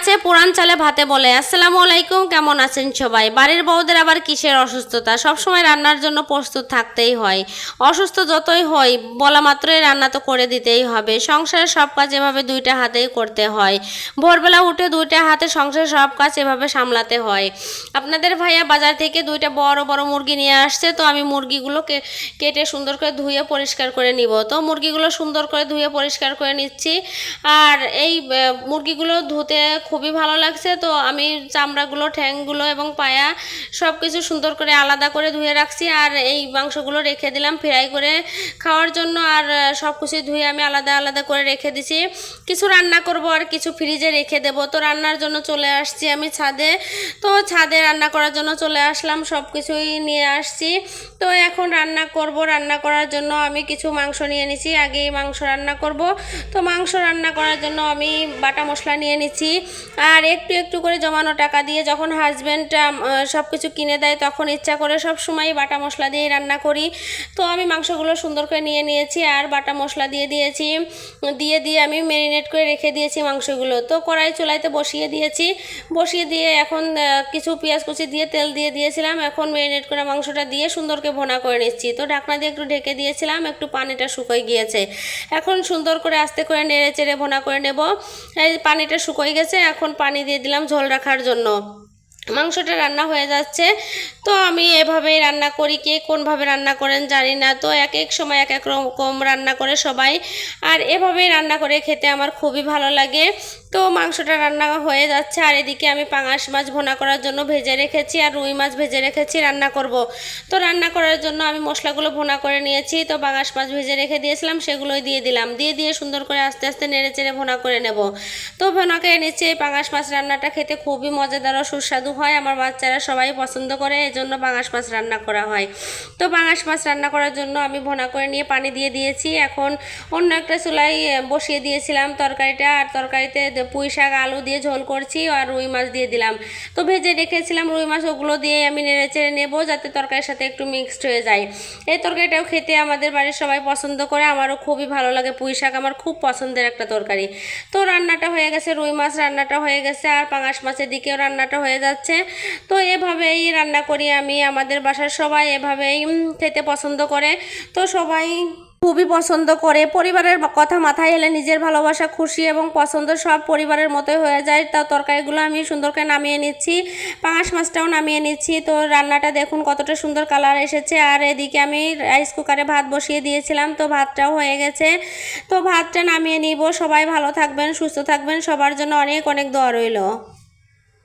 আছে পুরান চালে ভাতে বলে। আসসালামু আলাইকুম, কেমন আছেন সবাই? বাড়ির বউদের আবার কিসের অসুস্থতা? সবসময় রান্নার জন্য প্রস্তুত থাকতেই হয়। অসুস্থ যতই হয় বলা মাত্রই রান্না তো করে দিতেই হবে। সংসারের সব কাজ এভাবে দুইটা হাতেই করতে হয়। ভোরবেলা উঠে দুইটা হাতে সংসারের সব কাজ এভাবে সামলাতে হয়। আপনাদের ভাইয়া বাজার থেকে দুইটা বড় বড় মুরগি নিয়ে আসছে, তো আমি মুরগিগুলোকে কেটে সুন্দর করে ধুয়ে পরিষ্কার করে নিব। তো মুরগিগুলো সুন্দর করে ধুয়ে পরিষ্কার করে নিচ্ছি। আর এই মুরগিগুলো ধুতে খুবই ভালো লাগছে, তো আমি চামড়াগুলো, ঠ্যাংগুলো এবং পায়া সব কিছু সুন্দর করে আলাদা করে ধুয়ে রাখছি। আর এই মাংসগুলো রেখে দিলাম ফ্রাই করে খাওয়ার জন্য। আর সব কিছু ধুয়ে আমি আলাদা আলাদা করে রেখে দিছি। কিছু রান্না করব আর কিছু ফ্রিজে রেখে দেব। তো রান্নার জন্য চলে আসছি আমি ছাদে। তো ছাদে রান্না করার জন্য চলে আসলাম, সব কিছুই নিয়ে আসছি। তো এখন রান্না করব। রান্না করার জন্য আমি কিছু মাংস নিয়ে নিছি, আগেই মাংস রান্না করব। তো মাংস রান্না করার জন্য আমি বাটা মশলা নিয়ে নিচ্ছি। আর একটু একটু করে জমানো টাকা দিয়ে যখন হাজব্যান্ড সব কিছু কিনে দেয় তখন ইচ্ছা করে সব সময় বাটা মশলা দিয়েই রান্না করি। তো আমি মাংসগুলো সুন্দর করে নিয়ে নিয়েছি আর বাটা মশলা দিয়ে দিয়েছি। দিয়ে আমি ম্যারিনেট করে রেখে দিয়েছি মাংসগুলো। তো কড়াই চুলাইতে বসিয়ে দিয়েছি। বসিয়ে দিয়ে এখন কিছু পেঁয়াজ কুচি দিয়ে তেল দিয়ে দিয়েছিলাম। এখন ম্যারিনেট করে মাংসটা দিয়ে সুন্দর করে ভোনা করে নিচ্ছি। তো ঢাকনা দিয়ে একটু ঢেকে দিয়েছিলাম, একটু পানিটা শুকিয়ে গিয়েছে। এখন সুন্দর করে আস্তে করে নেড়ে চেড়ে ভোনা করে নেব। এই পানিটা শুকিয়ে গেছে, এখন পানি দিয়ে দিলাম ঝোল রাখার জন্য। মাংসটা রান্না হয়ে যাচ্ছে। তো আমি এভাবেই রান্না করি, কে কোনভাবে রান্না করেন জানি না। তো এক এক সময় এক এক রকম রান্না করে সবাই, আর এভাবেই রান্না করে খেতে আমার খুবই ভালো লাগে। তো মাংসটা রান্না হয়ে যাচ্ছে। আর এদিকে আমি পাঙাশ মাছ ভোনা করার জন্য ভেজে রেখেছি আর রুই মাছ ভেজে রেখেছি রান্না করব। তো রান্না করার জন্য আমি মশলাগুলো ভোনা করে নিয়েছি। তো পাঙাশ মাছ ভেজে রেখে দিয়েছিলাম, সেগুলোই দিয়ে দিলাম। দিয়ে সুন্দর করে আস্তে আস্তে নেড়ে চেড়ে ভোনা করে নেব। তো ভোনা করে নিচ্ছি। এই পাঙাশ মাছ রান্নাটা খেতে খুবই মজাদার ও সুস্বাদু হয়। আমার বাচ্চারা সবাই পছন্দ করে, এজন্য পাঙাশ মাছ রান্না করা হয়। তো পাঙাশ মাছ রান্না করার জন্য আমি ভোনা করে নিয়ে পানি দিয়ে দিয়েছি। এখন অন্য একটা চুলায় বসিয়ে দিয়েছিলাম তরকারিটা। আর তরকারিতে পুঁই শাক আলু দিয়ে ঝোল করছি আর রুই মাছ দিয়ে দিলাম। তো ভেজে রেখেছিলাম রুই মাছ, ওগুলো দিয়ে আমি নেড়ে চেড়ে নেবো যাতে তরকারির সাথে একটু মিক্সড হয়ে যায়। এই তরকারিটাও খেতে আমাদের বাড়ির সবাই পছন্দ করে, আমারও খুবই ভালো লাগে। পুঁই শাক আমার খুব পছন্দের একটা তরকারি। তো রান্নাটা হয়ে গেছে, রুই মাছ রান্নাটা হয়ে গেছে আর পাঙাশ মাছের দিকেও রান্নাটা হয়ে যাচ্ছে। তো এভাবেই রান্না করি আমি, আমাদের বাসার সবাই এভাবেই খেতে পছন্দ করে। তো সবাই খুবই পছন্দ করে। পরিবারের কথা মাথায় এলে নিজের ভালোবাসা, খুশি এবং পছন্দ সব পরিবারের মতোই হয়ে যায়। তা তরকারিগুলো আমি সুন্দর করে নামিয়ে নিচ্ছি, পাঙাশ মাছটাও নামিয়ে নিচ্ছি। তো রান্নাটা দেখুন কতটা সুন্দর কালার এসেছে। আর এদিকে আমি রাইস কুকারে ভাত বসিয়ে দিয়েছিলাম, তো ভাতটাও হয়ে গেছে। তো ভাতটা নামিয়ে নিব। সবাই ভালো থাকবেন, সুস্থ থাকবেন, সবার জন্য অনেক অনেক দোয়া রইল।